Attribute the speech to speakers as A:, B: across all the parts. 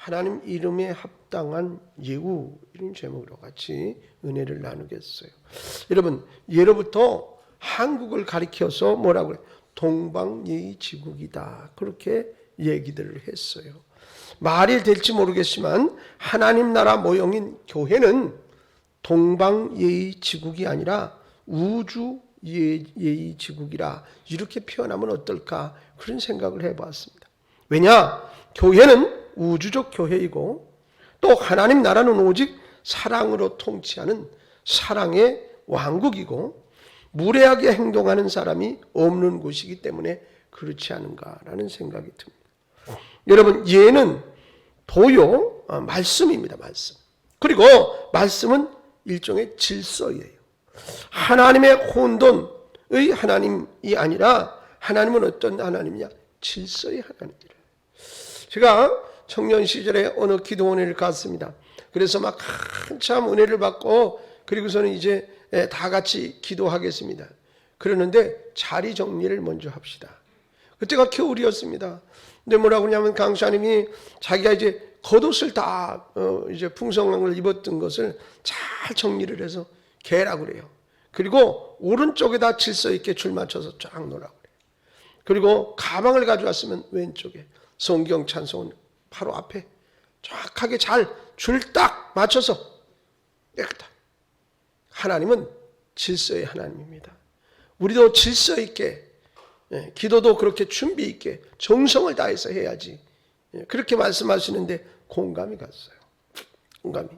A: 하나님 이름에 합당한 예우, 이런 제목으로 같이 은혜를 나누겠어요. 여러분, 예로부터 한국을 가리켜서 뭐라고 그래요? 동방예의지국이다, 그렇게 얘기들을 했어요. 말이 될지 모르겠지만 하나님 나라 모형인 교회는 동방예의지국이 아니라 우주예의지국이라 이렇게 표현하면 어떨까, 그런 생각을 해봤습니다. 왜냐? 교회는 우주적 교회이고 또 하나님 나라는 오직 사랑으로 통치하는 사랑의 왕국이고 무례하게 행동하는 사람이 없는 곳이기 때문에 그렇지 않은가라는 생각이 듭니다. 여러분, 예는 도요, 말씀입니다. 말씀. 그리고 말씀은 일종의 질서예요. 하나님의 혼돈의 하나님이 아니라 하나님은 어떤 하나님이냐? 질서의 하나님이라. 제가 청년 시절에 어느 기도원회를 갔습니다. 그래서 막 한참 은혜를 받고 그리고서는 이제 다 같이 기도하겠습니다. 그러는데 자리 정리를 먼저 합시다. 그때가 겨울이었습니다. 근데 뭐라고 하냐면 강사님이 자기가 이제 겉옷을 다 이제 풍성한 걸 입었던 것을 잘 정리를 해서 개라고 그래요. 그리고 오른쪽에다 질서 있게 줄 맞춰서 쫙 놓으라고 그래요. 그리고 가방을 가져왔으면 왼쪽에, 성경 찬송은 바로 앞에 정확하게 잘 줄 딱 맞춰서 깨끗하게. 하나님은 질서의 하나님입니다. 우리도 질서 있게, 기도도 그렇게 준비 있게 정성을 다해서 해야지, 그렇게 말씀하시는데 공감이 갔어요. 공감이.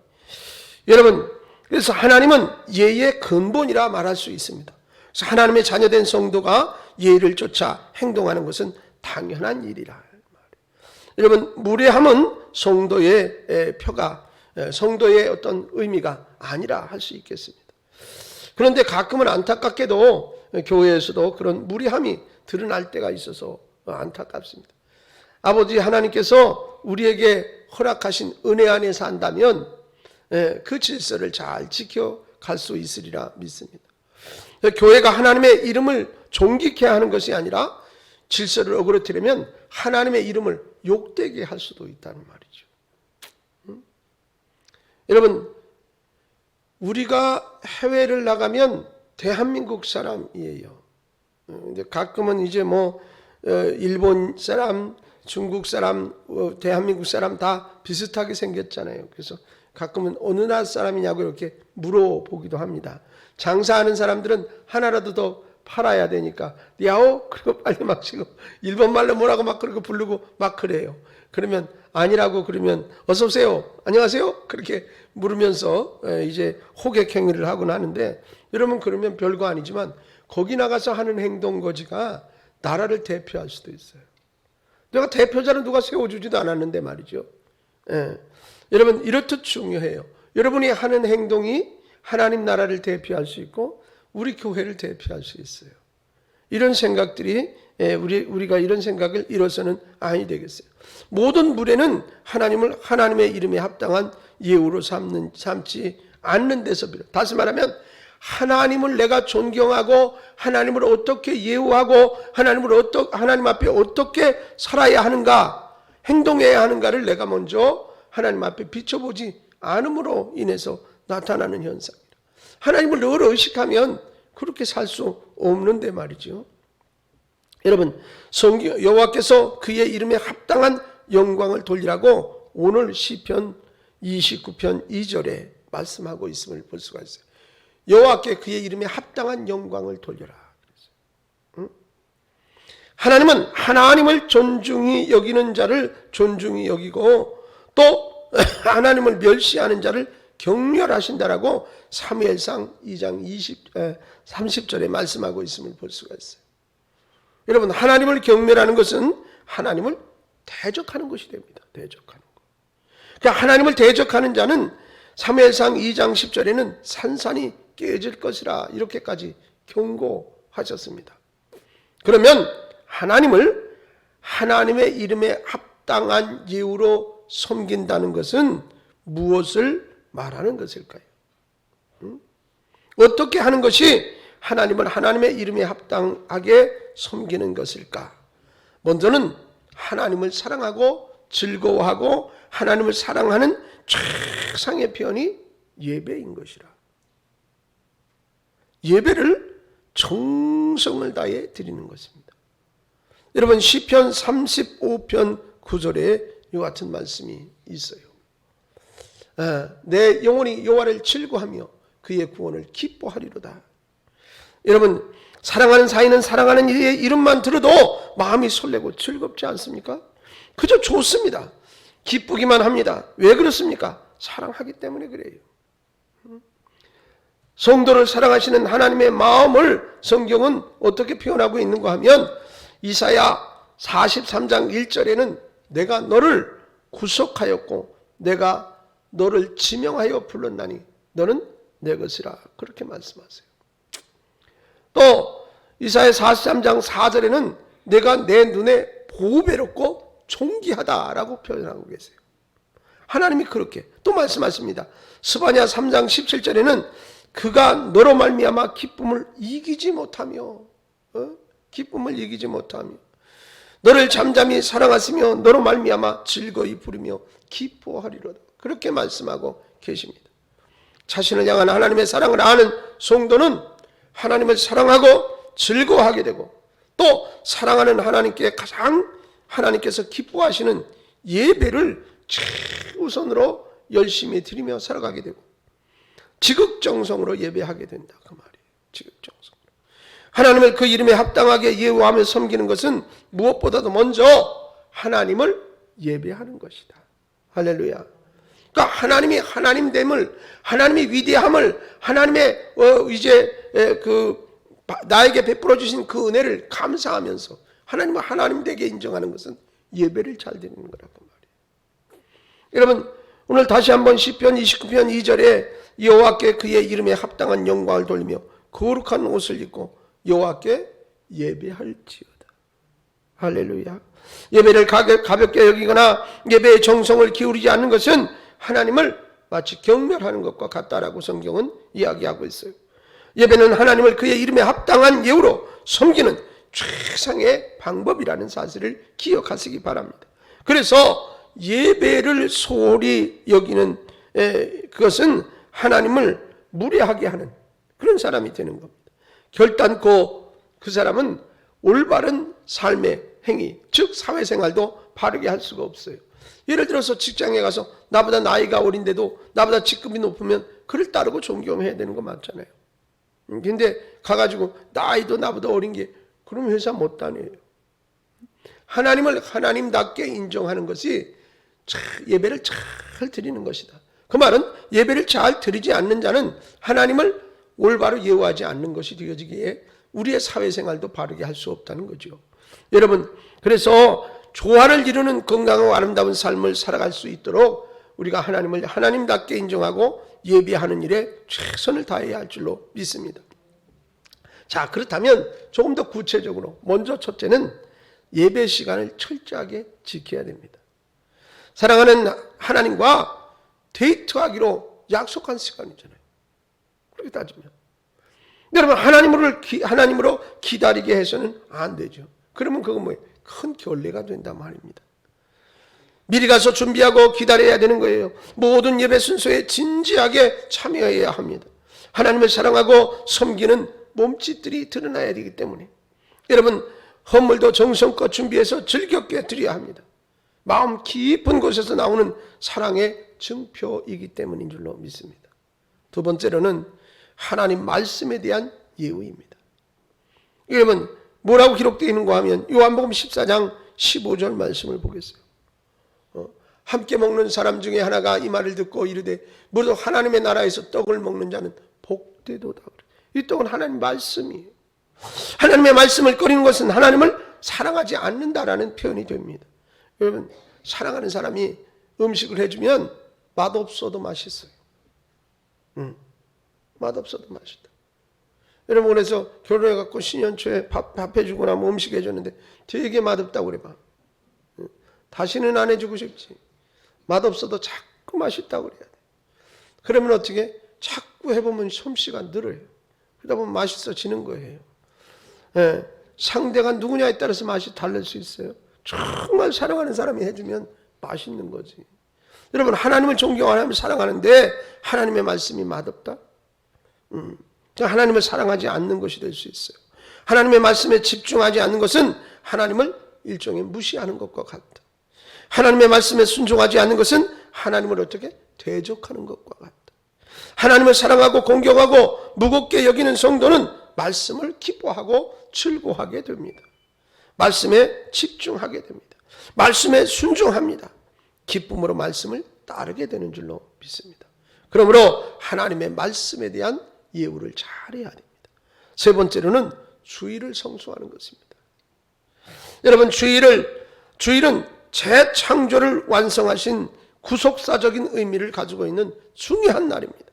A: 여러분, 그래서 하나님은 예의 근본이라 말할 수 있습니다. 그래서 하나님의 자녀된 성도가 예의를 쫓아 행동하는 것은 당연한 일이라. 여러분, 무례함은 성도의 표가, 성도의 어떤 의미가 아니라 할 수 있겠습니다. 그런데 가끔은 안타깝게도 교회에서도 그런 무례함이 드러날 때가 있어서 안타깝습니다. 아버지 하나님께서 우리에게 허락하신 은혜 안에 산다면 그 질서를 잘 지켜갈 수 있으리라 믿습니다. 교회가 하나님의 이름을 존귀케 하는 것이 아니라 질서를 어그러뜨리면 하나님의 이름을 욕되게 할 수도 있다는 말이죠. 여러분, 우리가 해외를 나가면 대한민국 사람이에요. 근데 가끔은 이제 일본 사람, 중국 사람, 대한민국 사람 다 비슷하게 생겼잖아요. 그래서 가끔은 어느 나라 사람이냐고 이렇게 물어보기도 합니다. 장사하는 사람들은 하나라도 더 팔아야 되니까 야오 그리고 빨리 막 지금 일본 말로 뭐라고 막 그러고 부르고 막 그래요. 그러면 아니라고 그러면 어서 오세요, 안녕하세요, 그렇게 물으면서 이제 호객 행위를 하곤 하는데, 여러분 그러면 별거 아니지만 거기 나가서 하는 행동 거지가 나라를 대표할 수도 있어요. 내가 대표자는 누가 세워주지도 않았는데 말이죠. 여러분, 이렇듯 중요해요. 여러분이 하는 행동이 하나님 나라를 대표할 수 있고 우리 교회를 대표할 수 있어요. 이런 생각들이 우리가 이런 생각을 잃어서는 아니 되겠어요. 모든 무례는 하나님을 하나님의 이름에 합당한 예우로 삼지 않는 데서 비롯. 다시 말하면 하나님을 내가 존경하고 하나님을 어떻게 예우하고 하나님 앞에 어떻게 살아야 하는가, 행동해야 하는가를 내가 먼저 하나님 앞에 비춰보지 않음으로 인해서 나타나는 현상이다. 하나님을 늘 의식하면 그렇게 살 수 없는데 말이죠. 여러분, 여호와께서 그의 이름에 합당한 영광을 돌리라고 오늘 시편 29편 2절에 말씀하고 있음을 볼 수가 있어요. 여호와께 그의 이름에 합당한 영광을 돌려라. 하나님은 하나님을 존중히 여기는 자를 존중히 여기고 또 하나님을 멸시하는 자를 경멸하신다라고 사무엘상 2장 30절에 말씀하고 있음을 볼 수가 있어요. 여러분, 하나님을 경멸하는 것은 하나님을 대적하는 것이 됩니다. 대적하는 것. 그러니까 하나님을 대적하는 자는 사무엘상 2장 10절에는 산산이 깨질 것이라 이렇게까지 경고하셨습니다. 그러면 하나님을 하나님의 이름에 합당한 예우로 섬긴다는 것은 무엇을 말하는 것일까요? 어떻게 하는 것이 하나님을 하나님의 이름에 합당하게 섬기는 것일까? 먼저는 하나님을 사랑하고 즐거워하고 하나님을 사랑하는 최상의 표현이 예배인 것이라. 예배를 정성을 다해 드리는 것입니다. 여러분 시편 35편 9절에 이와 같은 말씀이 있어요. 내 영혼이 여호와를 즐거워하며 그의 구원을 기뻐하리로다. 여러분 사랑하는 사이는 사랑하는 이의 이름만 들어도 마음이 설레고 즐겁지 않습니까? 그저 좋습니다. 기쁘기만 합니다. 왜 그렇습니까? 사랑하기 때문에 그래요. 성도를 사랑하시는 하나님의 마음을 성경은 어떻게 표현하고 있는가 하면 이사야 43장 1절에는 내가 너를 구속하였고 내가 너를 지명하여 불렀나니 너는 내 것이라 그렇게 말씀하세요. 또 이사야 43장 4절에는 내가 내 눈에 보배롭고 존귀하다라고 표현하고 계세요. 하나님이 그렇게 또 말씀하십니다. 스바냐 3장 17절에는 그가 너로 말미암아 기쁨을 이기지 못하며 기쁨을 이기지 못하며 너를 잠잠히 사랑하시며 너로 말미암아 즐거이 부르며 기뻐하리로다. 그렇게 말씀하고 계십니다. 자신을 향한 하나님의 사랑을 아는 성도는 하나님을 사랑하고 즐거워하게 되고 또 사랑하는 하나님께 가장 하나님께서 기뻐하시는 예배를 최우선으로 열심히 드리며 살아가게 되고 지극정성으로 예배하게 된다 그 말이에요. 지극정성으로 하나님을 그 이름에 합당하게 예우하며 섬기는 것은 무엇보다도 먼저 하나님을 예배하는 것이다. 할렐루야. 그러니까 하나님이 하나님됨을, 하나님의 위대함을, 하나님의 나에게 베풀어 주신 그 은혜를 감사하면서 하나님을 하나님 되게 인정하는 것은 예배를 잘 드리는 거라고 말이에요. 여러분 오늘 다시 한번 시편 29편 2절에 여호와께 그의 이름에 합당한 영광을 돌리며 거룩한 옷을 입고 여호와께 예배할지어다. 할렐루야. 예배를 가볍게 여기거나 예배의 정성을 기울이지 않는 것은 하나님을 마치 경멸하는 것과 같다라고 성경은 이야기하고 있어요. 예배는 하나님을 그의 이름에 합당한 예우로 섬기는 최상의 방법이라는 사실을 기억하시기 바랍니다. 그래서 예배를 소홀히 여기는 그것은 하나님을 무례하게 하는 그런 사람이 되는 겁니다. 결단코 그 사람은 올바른 삶의 행위, 즉 사회생활도 바르게 할 수가 없어요. 예를 들어서 직장에 가서 나보다 나이가 어린데도 나보다 직급이 높으면 그를 따르고 존경해야 되는 거 맞잖아요. 근데 가가지고 나이도 나보다 어린 게 그럼 회사 못 다녀요. 하나님을 하나님답게 인정하는 것이 예배를 잘 드리는 것이다. 그 말은 예배를 잘 드리지 않는 자는 하나님을 올바로 예우하지 않는 것이 되어지기에 우리의 사회생활도 바르게 할 수 없다는 거죠. 여러분 그래서 조화를 이루는 건강하고 아름다운 삶을 살아갈 수 있도록 우리가 하나님을 하나님답게 인정하고 예배하는 일에 최선을 다해야 할 줄로 믿습니다. 자, 그렇다면 조금 더 구체적으로 먼저 첫째는 예배 시간을 철저하게 지켜야 됩니다. 사랑하는 하나님과 데이트하기로 약속한 시간이잖아요. 그렇게 따지면 여러분 하나님으로 기다리게 해서는 안 되죠. 그러면 그건 뭐예요? 큰 결례가 된다 말입니다. 미리 가서 준비하고 기다려야 되는 거예요. 모든 예배 순서에 진지하게 참여해야 합니다. 하나님을 사랑하고 섬기는 몸짓들이 드러나야 되기 때문에 여러분 헌물도 정성껏 준비해서 즐겁게 드려야 합니다. 마음 깊은 곳에서 나오는 사랑의 증표이기 때문인 줄로 믿습니다. 두 번째로는 하나님 말씀에 대한 예우입니다. 여러분 뭐라고 기록되어 있는가 하면 요한복음 14장 15절 말씀을 보겠어요. 함께 먹는 사람 중에 하나가 이 말을 듣고 이르되 무릇 하나님의 나라에서 떡을 먹는 자는 복되도다. 이 떡은 하나님 말씀이에요. 하나님의 말씀을 꺼리는 것은 하나님을 사랑하지 않는다라는 표현이 됩니다. 여러분 사랑하는 사람이 음식을 해주면 맛없어도 맛있어요. 맛없어도 맛있다. 여러분 그래서 결혼해갖고 신년초에 밥 해주고 나면 음식 해줬는데 되게 맛없다고 그래 봐. 다시는 안 해주고 싶지. 맛없어도 자꾸 맛있다고 그래야 돼. 그러면 어떻게? 자꾸 해보면 솜씨가 늘어요. 그러다 보면 맛있어지는 거예요. 상대가 누구냐에 따라서 맛이 다를 수 있어요. 정말 사랑하는 사람이 해주면 맛있는 거지. 여러분, 하나님을 존경하며 사랑하는데 하나님의 말씀이 맛없다? 하나님을 사랑하지 않는 것이 될 수 있어요. 하나님의 말씀에 집중하지 않는 것은 하나님을 일종의 무시하는 것과 같다. 하나님의 말씀에 순종하지 않는 것은 하나님을 어떻게 대적하는 것과 같다. 하나님을 사랑하고 공경하고 무겁게 여기는 성도는 말씀을 기뻐하고 즐거워하게 됩니다. 말씀에 집중하게 됩니다. 말씀에 순종합니다. 기쁨으로 말씀을 따르게 되는 줄로 믿습니다. 그러므로 하나님의 말씀에 대한 예우를 잘해야 됩니다. 세 번째로는 주일을 성수하는 것입니다. 여러분, 주일은 재창조를 완성하신 구속사적인 의미를 가지고 있는 중요한 날입니다.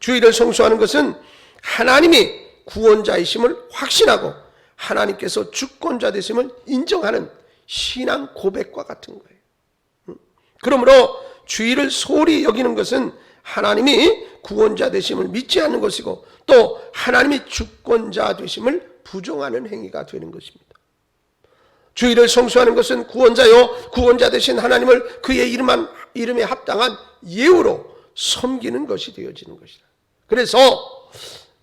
A: 주일을 성수하는 것은 하나님이 구원자이심을 확신하고 하나님께서 주권자 되심을 인정하는 신앙 고백과 같은 거예요. 그러므로 주일을 소홀히 여기는 것은 하나님이 구원자 되심을 믿지 않는 것이고 또 하나님이 주권자 되심을 부정하는 행위가 되는 것입니다. 주일을 성수하는 것은 구원자요 구원자 되신 하나님을 그의 이름에 합당한 예우로 섬기는 것이 되어지는 것이다. 그래서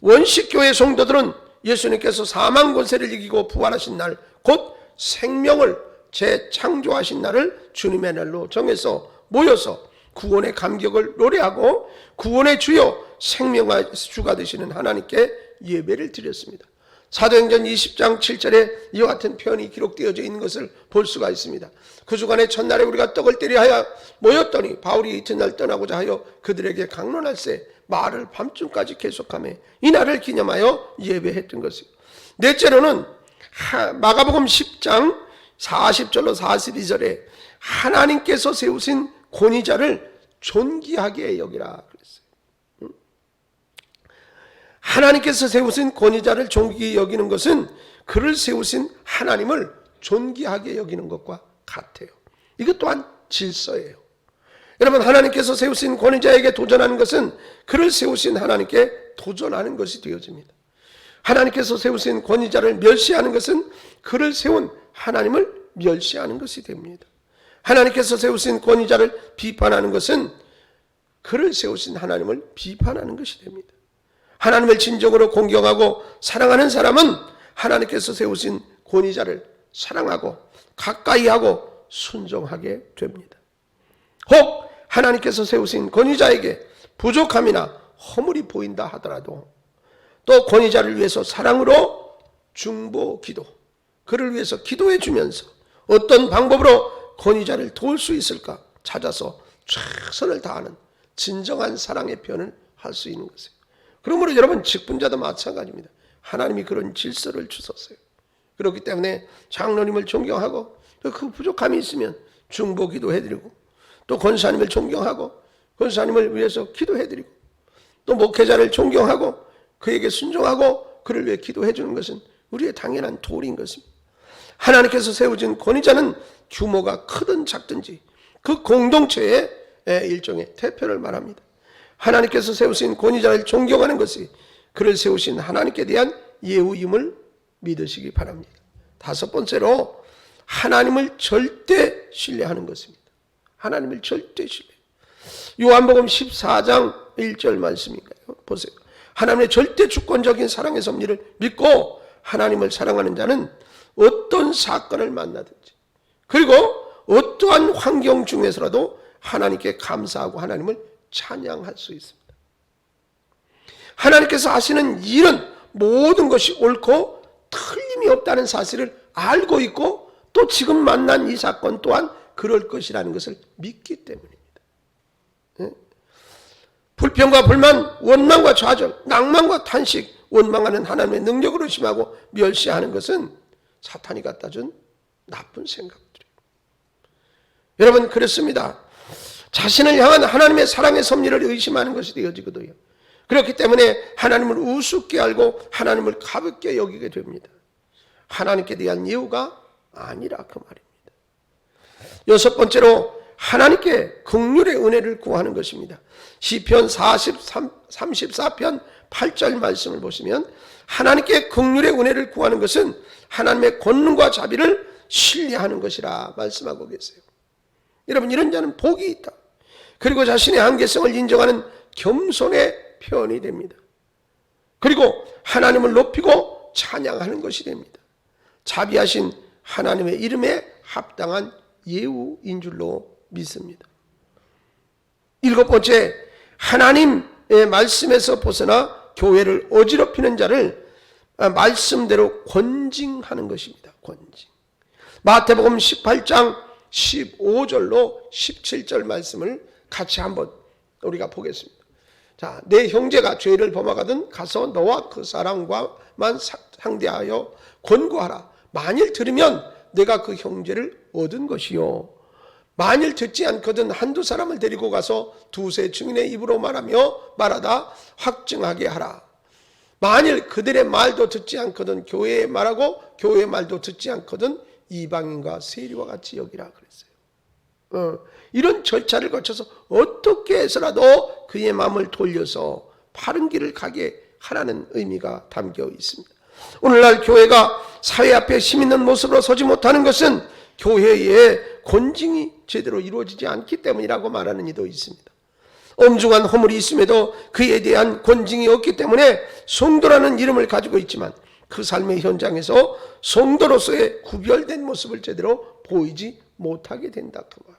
A: 원식교회 성도들은 예수님께서 사망 권세를 이기고 부활하신 날, 곧 생명을 재창조하신 날을 주님의 날로 정해서 모여서 구원의 감격을 노래하고 구원의 주요 생명의 주가 되시는 하나님께 예배를 드렸습니다. 사도행전 20장 7절에 이와 같은 표현이 기록되어져 있는 것을 볼 수가 있습니다. 그 주간에 첫날에 우리가 떡을 떼려 하여 모였더니 바울이 이튿날 떠나고자 하여 그들에게 강론할세 말을 밤중까지 계속하며 이날을 기념하여 예배했던 것이고, 넷째로는 마가복음 10장 40절로 42절에 하나님께서 세우신 권위자를 존귀하게 여기라 그랬어요. 하나님께서 세우신 권위자를 존귀히 여기는 것은 그를 세우신 하나님을 존귀하게 여기는 것과 같아요. 이것 또한 질서예요. 여러분, 하나님께서 세우신 권위자에게 도전하는 것은 그를 세우신 하나님께 도전하는 것이 되어집니다. 하나님께서 세우신 권위자를 멸시하는 것은 그를 세운 하나님을 멸시하는 것이 됩니다. 하나님께서 세우신 권위자를 비판하는 것은 그를 세우신 하나님을 비판하는 것이 됩니다. 하나님을 진정으로 공경하고 사랑하는 사람은 하나님께서 세우신 권위자를 사랑하고 가까이하고 순종하게 됩니다. 혹 하나님께서 세우신 권위자에게 부족함이나 허물이 보인다 하더라도 또 권위자를 위해서 사랑으로 중보 기도, 그를 위해서 기도해 주면서 어떤 방법으로 권위자를 도울 수 있을까 찾아서 최선을 다하는 진정한 사랑의 표현을 할 수 있는 것이에요. 그러므로 여러분, 직분자도 마찬가지입니다. 하나님이 그런 질서를 주셨어요. 그렇기 때문에 장로님을 존경하고 또 그 부족함이 있으면 중보 기도해드리고 또 권사님을 존경하고 권사님을 위해서 기도해드리고 또 목회자를 존경하고 그에게 순종하고 그를 위해 기도해주는 것은 우리의 당연한 도리인 것입니다. 하나님께서 세우신 권위자는 규모가 크든 작든지 그 공동체의 일종의 대표를 말합니다. 하나님께서 세우신 권위자를 존경하는 것이 그를 세우신 하나님께 대한 예우임을 믿으시기 바랍니다. 다섯 번째로 하나님을 절대 신뢰하는 것입니다. 하나님을 절대 신뢰. 요한복음 14장 1절 말씀인가요? 보세요. 하나님의 절대 주권적인 사랑의 섭리를 믿고 하나님을 사랑하는 자는 어떤 사건을 만나든지 그리고 어떠한 환경 중에서라도 하나님께 감사하고 하나님을 찬양할 수 있습니다. 하나님께서 하시는 일은 모든 것이 옳고 틀림이 없다는 사실을 알고 있고 또 지금 만난 이 사건 또한 그럴 것이라는 것을 믿기 때문입니다. 불평과 불만, 원망과 좌절, 낭만과 탄식, 원망하는 하나님의 능력을 의심하고 멸시하는 것은 사탄이 갖다 준 나쁜 생각들이에요. 여러분, 그렇습니다. 자신을 향한 하나님의 사랑의 섭리를 의심하는 것이 되어지거든요. 그렇기 때문에 하나님을 우습게 알고 하나님을 가볍게 여기게 됩니다. 하나님께 대한 예우가 아니라 그 말입니다. 여섯 번째로 하나님께 긍휼의 은혜를 구하는 것입니다. 시편 34편 8절 말씀을 보시면 하나님께 긍휼의 은혜를 구하는 것은 하나님의 권능과 자비를 신뢰하는 것이라 말씀하고 계세요. 여러분, 이런 자는 복이 있다. 그리고 자신의 한계성을 인정하는 겸손의 표현이 됩니다. 그리고 하나님을 높이고 찬양하는 것이 됩니다. 자비하신 하나님의 이름에 합당한 예우인 줄로 믿습니다. 7번째, 하나님의 말씀에서 벗어나 교회를 어지럽히는 자를 말씀대로 권징하는 것입니다. 권징. 마태복음 18장 15절로 17절 말씀을 같이 한번 우리가 보겠습니다. 자, 내 형제가 죄를 범하거든 가서 너와 그 사람과만 상대하여 권고하라. 만일 들으면 내가 그 형제를 얻은 것이요, 만일 듣지 않거든 한두 사람을 데리고 가서 두세 증인의 입으로 말하다 확증하게 하라. 만일 그들의 말도 듣지 않거든 교회의 말하고 교회의 말도 듣지 않거든 이방인과 세리와 같이 여기라 그랬어요. 이런 절차를 거쳐서 어떻게 해서라도 그의 마음을 돌려서 바른 길을 가게 하라는 의미가 담겨 있습니다. 오늘날 교회가 사회 앞에 힘있는 모습으로 서지 못하는 것은 교회의 권징이 제대로 이루어지지 않기 때문이라고 말하는 이도 있습니다. 엄중한 허물이 있음에도 그에 대한 권징이 없기 때문에 성도라는 이름을 가지고 있지만 그 삶의 현장에서 성도로서의 구별된 모습을 제대로 보이지 못하게 된다 그 말이에요.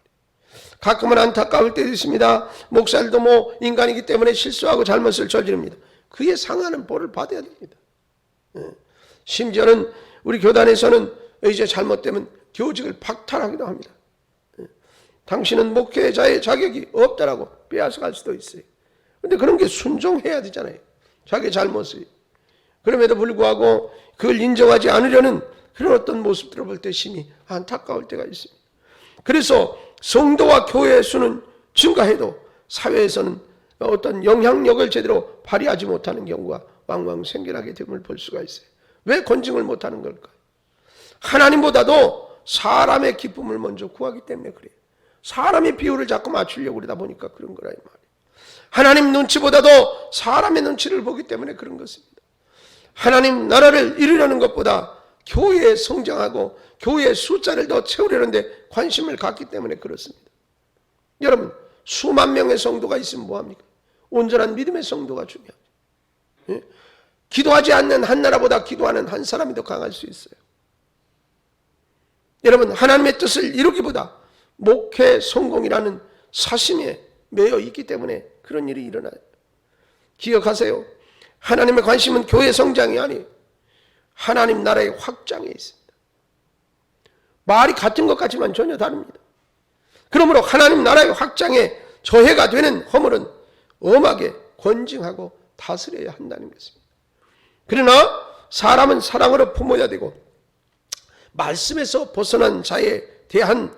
A: 가끔은 안타까울 때도 있습니다. 목사들도 인간이기 때문에 실수하고 잘못을 저지릅니다. 그에 상하는 벌을 받아야 됩니다. 심지어는 우리 교단에서는 이제 잘못되면 교직을 박탈하기도 합니다. 당신은 목회자의 자격이 없다라고 빼앗아갈 수도 있어요. 그런데 그런 게 순종해야 되잖아요. 자기 잘못을. 그럼에도 불구하고 그걸 인정하지 않으려는 그런 어떤 모습들을 볼 때 심히 안타까울 때가 있습니다. 그래서 성도와 교회의 수는 증가해도 사회에서는 어떤 영향력을 제대로 발휘하지 못하는 경우가 왕왕 생겨나게 됨을 볼 수가 있어요. 왜 권징을 못하는 걸까요? 하나님보다도 사람의 기쁨을 먼저 구하기 때문에 그래요. 사람의 비율을 자꾸 맞추려고 그러다 보니까 그런 거라 이 말이에요. 하나님 눈치보다도 사람의 눈치를 보기 때문에 그런 것입니다. 하나님 나라를 이루려는 것보다 교회에 성장하고 교회의 숫자를 더 채우려는 데 관심을 갖기 때문에 그렇습니다. 여러분, 수만 명의 성도가 있으면 뭐합니까? 온전한 믿음의 성도가 중요하죠. 예? 기도하지 않는 한 나라보다 기도하는 한 사람이 더 강할 수 있어요. 여러분, 하나님의 뜻을 이루기보다 목회 성공이라는 사심에 매여 있기 때문에 그런 일이 일어나요. 기억하세요. 하나님의 관심은 교회 성장이 아니에요. 하나님 나라의 확장에 있습니다. 말이 같은 것 같지만 전혀 다릅니다. 그러므로 하나님 나라의 확장에 저해가 되는 허물은 엄하게 권징하고 다스려야 한다는 것입니다. 그러나 사람은 사랑으로 품어야 되고 말씀에서 벗어난 자에 대한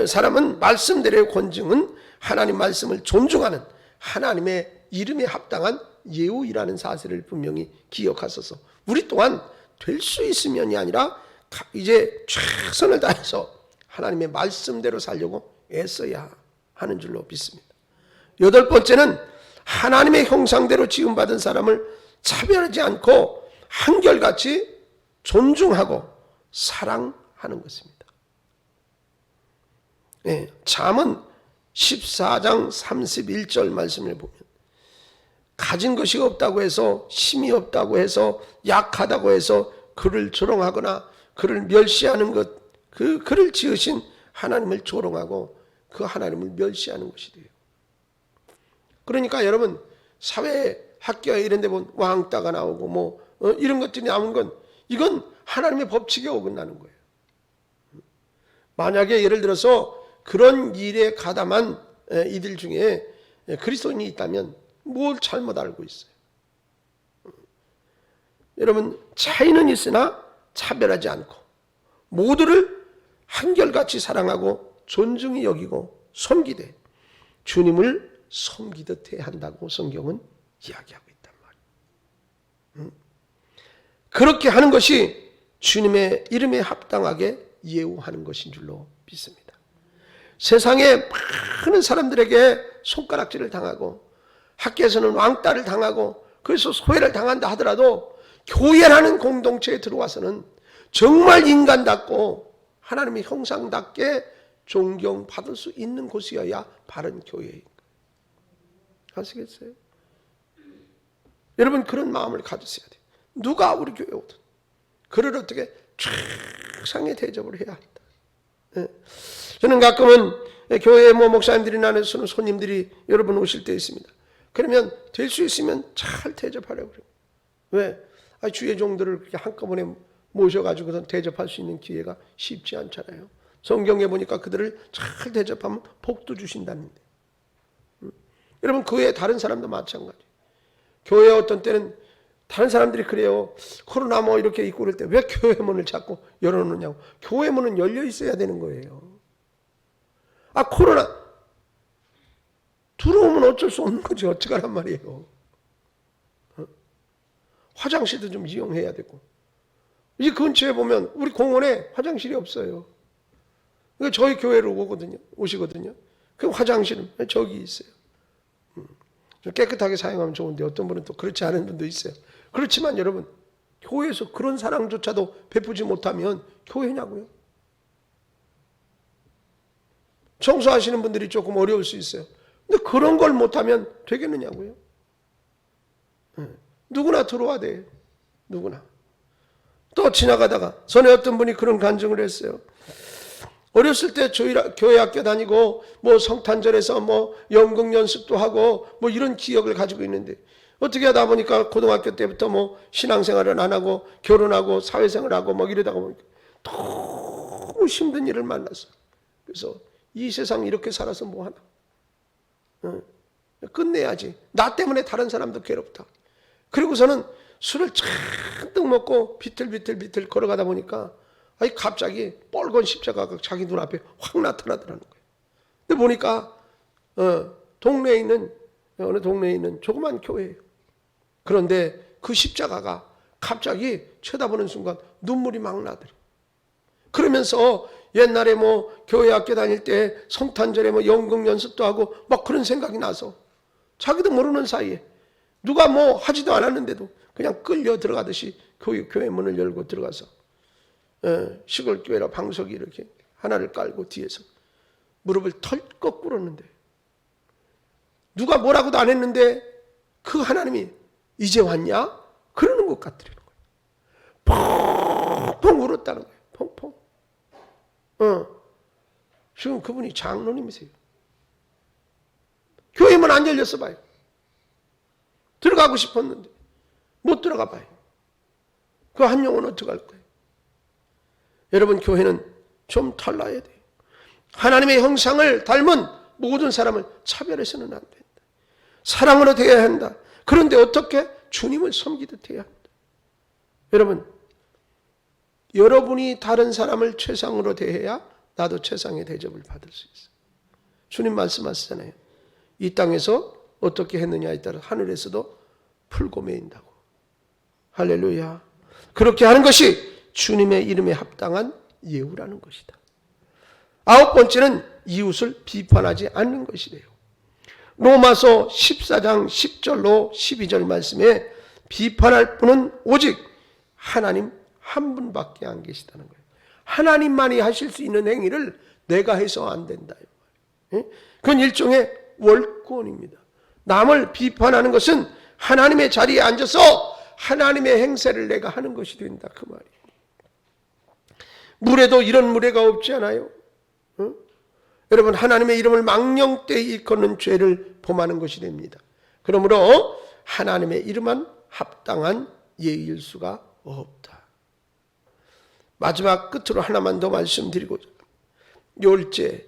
A: 사람은 말씀대로의 권징은 하나님 말씀을 존중하는 하나님의 이름에 합당한 예우이라는 사실을 분명히 기억하셔서 우리 또한 될 수 있으면이 아니라 이제 최선을 다해서 하나님의 말씀대로 살려고 애써야 하는 줄로 믿습니다. 8번째는 하나님의 형상대로 지음받은 사람을 차별하지 않고 한결같이 존중하고 사랑하는 것입니다. 네, 잠언 14장 31절 말씀을 보면 가진 것이 없다고 해서 힘이 없다고 해서 약하다고 해서 그를 조롱하거나 그를 멸시하는 것, 그를 지으신 하나님을 조롱하고 그 하나님을 멸시하는 것이 돼요. 그러니까 여러분 사회 학교에 이런 데 보면 왕따가 나오고 이런 것들이 나오는 건 이건 하나님의 법칙에 어긋나는 거예요. 만약에 예를 들어서 그런 일에 가담한 이들 중에 그리스도인이 있다면 뭘 잘못 알고 있어요? 여러분, 차이는 있으나 차별하지 않고 모두를 한결같이 사랑하고 존중히 여기고 섬기되 주님을 섬기듯 해야 한다고 성경은 이야기하고 있단 말이에요. 그렇게 하는 것이 주님의 이름에 합당하게 예우하는 것인 줄로 믿습니다. 세상에 많은 사람들에게 손가락질을 당하고 학교에서는 왕따를 당하고 그래서 소외를 당한다 하더라도 교회라는 공동체에 들어와서는 정말 인간답고 하나님의 형상답게 존경받을 수 있는 곳이어야 바른 교회입니다. 아시겠어요? 여러분 그런 마음을 가지셔야 돼요. 누가 우리 교회 오든 그를 어떻게 최상의 대접을 해야 한다. 예. 저는 가끔은 교회 목사님들이나 손님들이 여러분 오실 때 있습니다. 그러면 될 수 있으면 잘 대접하려고 그래요. 왜? 주의 종들을 그렇게 한꺼번에 모셔가지고서 대접할 수 있는 기회가 쉽지 않잖아요. 성경에 보니까 그들을 잘 대접하면 복도 주신다는데. 여러분 그 외에 다른 사람도 마찬가지. 교회 어떤 때는 다른 사람들이 그래요. 코로나 이렇게 있고 그럴 때 왜 교회 문을 자꾸 열어놓느냐고. 교회 문은 열려 있어야 되는 거예요. 코로나 들어오면 어쩔 수 없는 거지. 어떡하란 말이에요. 화장실도 좀 이용해야 되고. 이 근처에 보면 우리 공원에 화장실이 없어요. 그러니까 저희 교회로 오시거든요. 그 화장실은 저기 있어요. 좀 깨끗하게 사용하면 좋은데 어떤 분은 또 그렇지 않은 분도 있어요. 그렇지만 여러분 교회에서 그런 사랑조차도 베푸지 못하면 교회냐고요? 청소하시는 분들이 조금 어려울 수 있어요. 근데 그런 걸 못하면 되겠느냐고요? 누구나 들어와야 돼요. 누구나. 또 지나가다가 전에 어떤 분이 그런 간증을 했어요. 어렸을 때 저희 교회 학교 다니고 성탄절에서 연극 연습도 하고 이런 기억을 가지고 있는데 어떻게 하다 보니까 고등학교 때부터 신앙생활을 안 하고 결혼하고 사회생활하고 이러다가 보니까 너무 힘든 일을 만났어요. 그래서 이 세상 이렇게 살아서 뭐하나? 끝내야지. 나 때문에 다른 사람도 괴롭다. 그리고서는 술을 잔뜩 먹고 비틀비틀 걸어가다 보니까 갑자기 뻘건 십자가가 자기 눈앞에 확 나타나더라는 거예요. 근데 보니까 어느 동네에 있는 조그만 교회예요. 그런데 그 십자가가 갑자기 쳐다보는 순간 눈물이 막 나더래요. 그러면서 옛날에 교회 학교 다닐 때 성탄절에 연극 연습도 하고 그런 생각이 나서 자기도 모르는 사이에 누가 하지도 않았는데도 그냥 끌려 들어가듯이 교회 문을 열고 들어가서 시골 교회라 방석이 이렇게 하나를 깔고 뒤에서 무릎을 털컥 꿇었는데 누가 뭐라고도 안 했는데 그 하나님이 이제 왔냐? 그러는 것 같더라는 거예요. 펑펑 울었다는 거예요. 펑펑. 지금 그분이 장로님이세요. 교회 문 안 열렸어 봐요. 들어가고 싶었는데 못 들어가 봐요. 그 한 영혼 어떡할 거예요? 여러분 교회는 좀 달라야 돼요. 하나님의 형상을 닮은 모든 사람을 차별해서는 안 된다. 사랑으로 대해야 한다. 그런데 어떻게? 주님을 섬기듯 해야 한다. 여러분이 다른 사람을 최상으로 대해야 나도 최상의 대접을 받을 수 있어요. 주님 말씀하시잖아요. 이 땅에서 어떻게 했느냐에 따라 하늘에서도 풀고 매인다고. 할렐루야. 그렇게 하는 것이 주님의 이름에 합당한 예우라는 것이다. 9번째는 이웃을 비판하지 않는 것이래요. 로마서 14장 10절로 12절 말씀에 비판할 분은 오직 하나님 한 분밖에 안 계시다는 거예요. 하나님만이 하실 수 있는 행위를 내가 해서 안 된다. 그건 일종의 월권입니다. 남을 비판하는 것은 하나님의 자리에 앉아서 하나님의 행세를 내가 하는 것이 된다. 그 말이에요. 물에도 이런 무례가 없지 않아요? 여러분 하나님의 이름을 망령되이 일컫는 죄를 범하는 것이 됩니다. 그러므로 하나님의 이름만 합당한 예의일 수가 없다. 마지막 끝으로 하나만 더 말씀드리고자. 열째,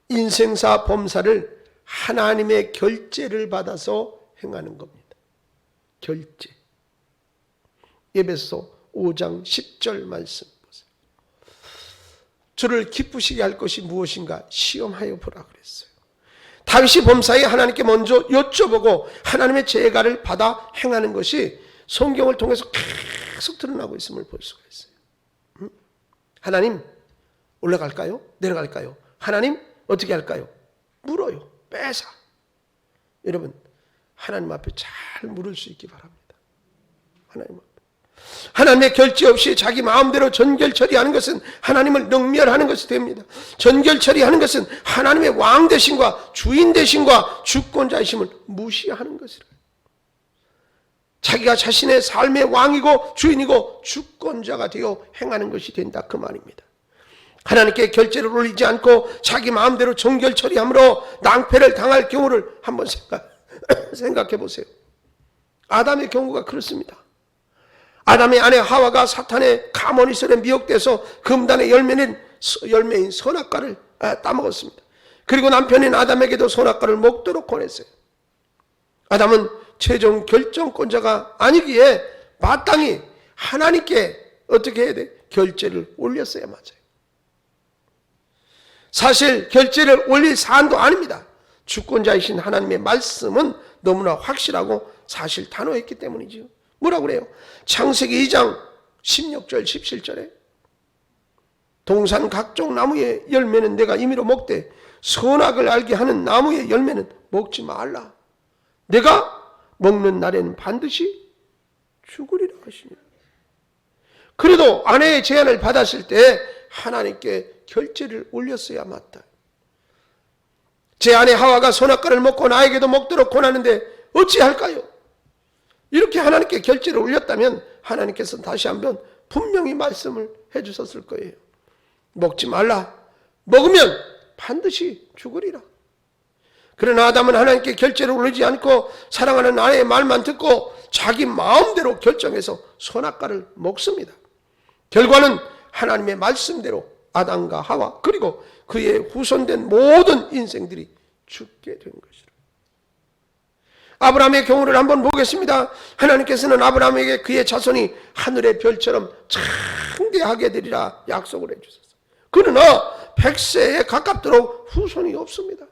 A: 인생사 범사를 하나님의 결제를 받아서 행하는 겁니다. 결제. 에베소 5장 10절 말씀 보세요. 주를 기쁘시게 할 것이 무엇인가 시험하여 보라 그랬어요. 다윗이 범사에 하나님께 먼저 여쭤보고 하나님의 제가를 받아 행하는 것이 성경을 통해서 계속 드러나고 있음을 볼 수가 있어요. 하나님 올라갈까요? 내려갈까요? 하나님 어떻게 할까요? 물어요. 빼사. 여러분 하나님 앞에 잘 물을 수 있기 바랍니다. 하나님 앞에. 하나님의 결제 없이 자기 마음대로 전결 처리하는 것은 하나님을 능멸하는 것이 됩니다. 전결 처리하는 것은 하나님의 왕 되심과 주인 되심과 주권자이심을 무시하는 것이라. 자기가 자신의 삶의 왕이고 주인이고 주권자가 되어 행하는 것이 된다 그 말입니다. 하나님께 결제를 올리지 않고 자기 마음대로 정결 처리함으로 낭패를 당할 경우를 한번 생각해 보세요. 아담의 경우가 그렇습니다. 아담의 아내 하와가 사탄의 가모니설에 미혹돼서 금단의 열매인 선악과를 따먹었습니다. 그리고 남편인 아담에게도 선악과를 먹도록 권했어요. 아담은 최종 결정권자가 아니기에 마땅히 하나님께 어떻게 해야 돼? 결제를 올렸어야 맞아요. 사실 결제를 올릴 사안도 아닙니다. 주권자이신 하나님의 말씀은 너무나 확실하고 사실 단호했기 때문이지요. 뭐라고 그래요? 창세기 2장 16절 17절에 동산 각종 나무의 열매는 내가 임의로 먹되 선악을 알게 하는 나무의 열매는 먹지 말라. 내가 먹는 날에는 반드시 죽으리라 하십니다. 그래도 아내의 제안을 받았을 때 하나님께 결제를 올렸어야 맞다. 제 아내 하와가 선악과를 먹고 나에게도 먹도록 권하는데 어찌할까요? 이렇게 하나님께 결제를 올렸다면 하나님께서 다시 한번 분명히 말씀을 해주셨을 거예요. 먹지 말라. 먹으면 반드시 죽으리라. 그러나 아담은 하나님께 결제를 올리지 않고 사랑하는 아내의 말만 듣고 자기 마음대로 결정해서 선악과를 먹습니다. 결과는 하나님의 말씀대로 아담과 하와 그리고 그의 후손된 모든 인생들이 죽게 된 것이라. 아브라함의 경우를 한번 보겠습니다. 하나님께서는 아브라함에게 그의 자손이 하늘의 별처럼 창대하게 되리라 약속을 해주셨어요. 그러나 100세에 가깝도록 후손이 없습니다.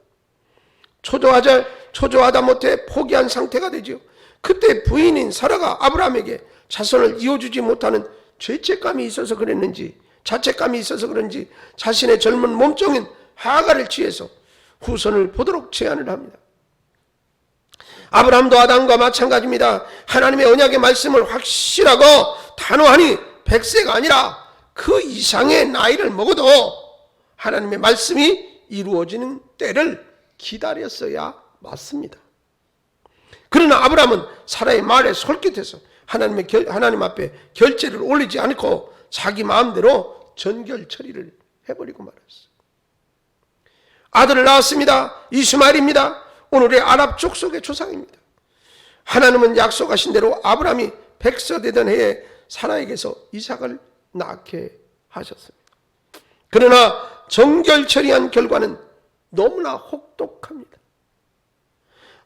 A: 초조하다 못해 포기한 상태가 되지요. 그때 부인인 사라가 아브라함에게 자손을 이어주지 못하는 죄책감이 있어서 그랬는지 자책감이 있어서 그런지 자신의 젊은 몸종인 하가를 취해서 후손을 보도록 제안을 합니다. 아브라함도 아담과 마찬가지입니다. 하나님의 언약의 말씀을 확실하고 단호하니 100세가 아니라 그 이상의 나이를 먹어도 하나님의 말씀이 이루어지는 때를 기다렸어야 맞습니다. 그러나 아브라함은 사라의 말에 솔깃해서 하나님 앞에 결제를 올리지 않고 자기 마음대로 전결 처리를 해버리고 말았어요. 아들을 낳았습니다. 이스마엘입니다. 오늘의 아랍 족속의 조상입니다. 하나님은 약속하신 대로 아브라함이 100세 되던 해에 사라에게서 이삭을 낳게 하셨습니다. 그러나 정결 처리한 결과는 너무나 혹독합니다.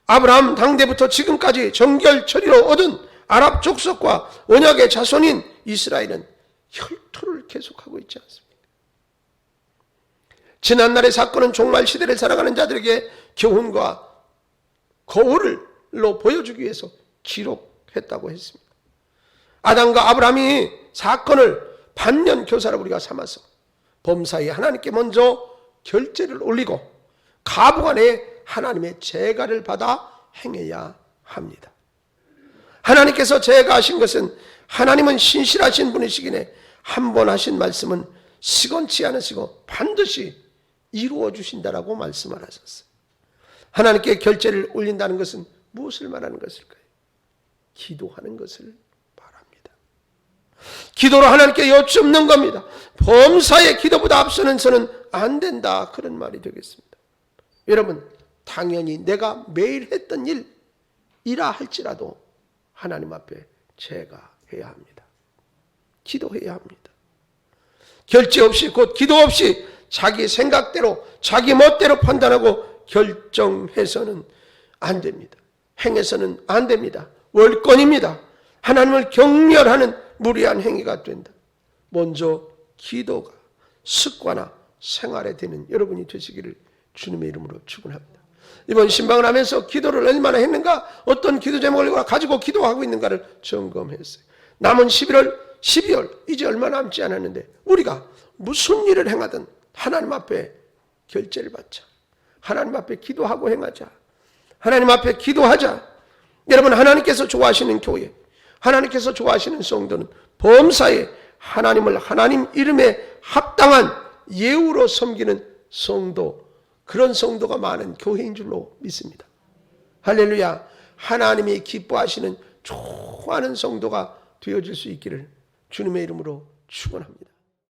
A: 아브라함 당대부터 지금까지 정결 처리로 얻은 아랍 족속과 언약의 자손인 이스라엘은 혈투를 계속하고 있지 않습니다. 지난날의 사건은 종말 시대를 살아가는 자들에게 교훈과 거울로 보여주기 위해서 기록했다고 했습니다. 아담과 아브라함이 사건을 반면 교사로 우리가 삼아서 범사에 하나님께 먼저 결제를 올리고 가부간에 하나님의 제가를 받아 행해야 합니다. 하나님께서 제가하신 것은 하나님은 신실하신 분이시기에 한 번 하신 말씀은 시건치 않으시고 반드시 이루어 주신다라고 말씀을 하셨어요. 하나님께 결제를 올린다는 것은 무엇을 말하는 것일까요? 기도하는 것을 말합니다. 기도로 하나님께 여쭙는 겁니다. 범사의 기도보다 앞서는서는 안 된다, 그런 말이 되겠습니다. 여러분, 당연히 내가 매일 했던 일이라 할지라도 하나님 앞에 제가 해야 합니다. 기도해야 합니다. 결제 없이, 곧 기도 없이 자기 생각대로 자기 멋대로 판단하고 결정해서는 안 됩니다. 행해서는 안 됩니다. 월권입니다. 하나님을 경멸하는 무리한 행위가 된다. 먼저 기도가 습관화 생활에 되는 여러분이 되시기를 주님의 이름으로 축원합니다. 이번 신방을 하면서 기도를 얼마나 했는가, 어떤 기도 제목을 가지고 기도하고 있는가를 점검했어요. 남은 12월 이제 얼마 남지 않았는데 우리가 무슨 일을 행하든 하나님 앞에 결제를 받자. 하나님 앞에 기도하고 행하자. 하나님 앞에 기도하자. 여러분, 하나님께서 좋아하시는 교회, 하나님께서 좋아하시는 성도는 범사에 하나님을 하나님 이름에 합당한 예우로 섬기는 성도, 그런 성도가 많은 교회인 줄로 믿습니다. 할렐루야. 하나님이 기뻐하시는 좋아하는 성도가 되어질 수 있기를 주님의 이름으로 축원합니다.